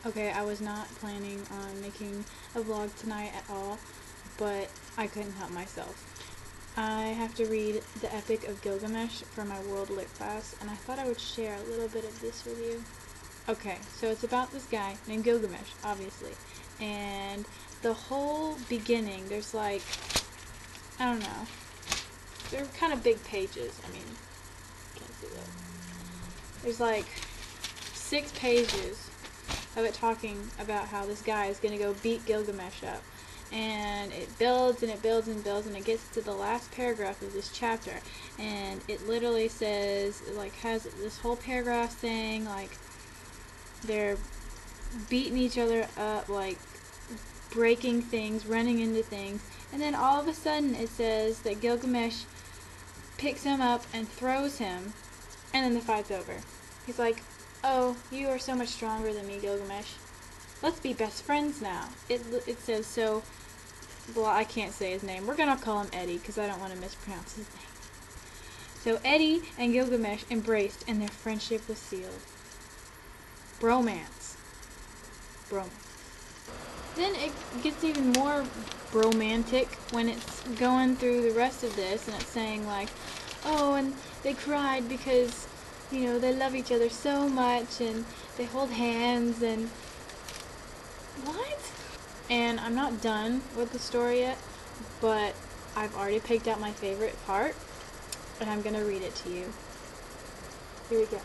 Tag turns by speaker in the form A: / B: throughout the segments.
A: Okay, I was not planning on making a vlog tonight at all, but I couldn't help myself. I have to read the Epic of Gilgamesh for my World Lit class, and I thought I would share a little bit of this with you. Okay, so it's about this guy named Gilgamesh, obviously, and the whole beginning, there's like, I don't know, they're kind of big pages. I mean, can't see that. There's like 6 pages of it talking about how this guy is going to go beat Gilgamesh up. And it builds and it builds and builds, and it gets to the last paragraph of this chapter, and it literally says, like, has this whole paragraph thing, like, they're beating each other up, like, breaking things, running into things, and then all of a sudden it says that Gilgamesh picks him up and throws him, and then the fight's over. He's like, oh, you are so much stronger than me, Gilgamesh. Let's be best friends now. It says so. Well, I can't say his name. We're gonna call him Eddie because I don't want to mispronounce his name. So Eddie and Gilgamesh embraced, and their friendship was sealed. Bromance. Then it gets even more bromantic when it's going through the rest of this, and it's saying like, oh, and they cried because, you know, they love each other so much, and they hold hands, and what? And I'm not done with the story yet, but I've already picked out my favorite part, and I'm gonna read it to you. Here we go.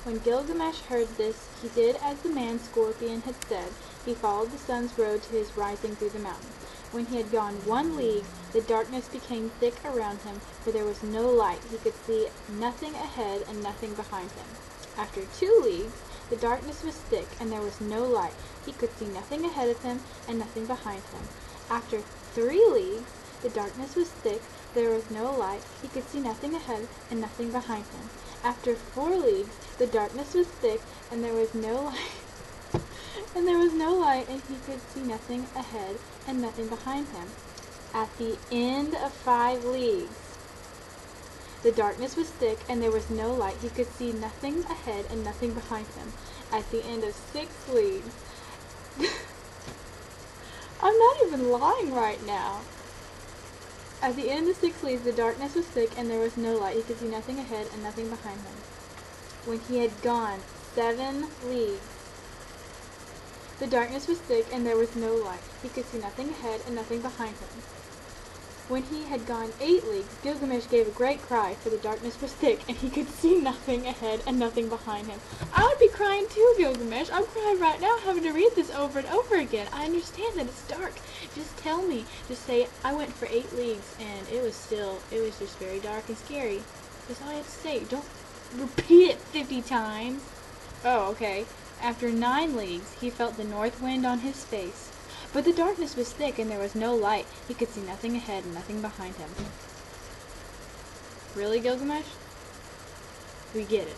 A: When Gilgamesh heard this, he did as the man Scorpion had said. He followed the sun's road to his rising through the mountain. When he had gone 1 league, the darkness became thick around him, for there was no light. He could see nothing ahead and nothing behind him. After 2 leagues, the darkness was thick, and there was no light. He could see nothing ahead of him and nothing behind him. After 3 leagues, the darkness was thick, there was no light. He could see nothing ahead and nothing behind him. After 4 leagues, the darkness was thick, and there was no light. And there was no light, and he could see nothing ahead and nothing behind him. At the end of 5 leagues, the darkness was thick, and there was no light. He could see nothing ahead and nothing behind him. At the end of 6 leagues, I'm not even lying right now. At the end of 6 leagues, the darkness was thick, and there was no light. He could see nothing ahead and nothing behind him. When he had gone 7 leagues, the darkness was thick, and there was no light. He could see nothing ahead and nothing behind him. When he had gone 8 leagues, Gilgamesh gave a great cry, for the darkness was thick, and he could see nothing ahead and nothing behind him. I would be crying too, Gilgamesh. I'm crying right now having to read this over and over again. I understand that it's dark. Just tell me. Just say, I went for 8 leagues, and it was just very dark and scary. That's all I have to say. Don't repeat it 50 times. Oh, okay. After 9 leagues, he felt the north wind on his face. But the darkness was thick, and there was no light. He could see nothing ahead and nothing behind him. Really, Gilgamesh? We get it.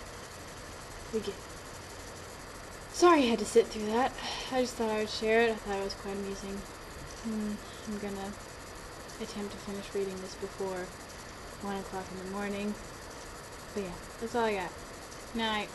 A: We get it. Sorry you had to sit through that. I just thought I would share it. I thought it was quite amusing. I'm gonna attempt to finish reading this before 1 o'clock in the morning. But yeah, that's all I got. Night.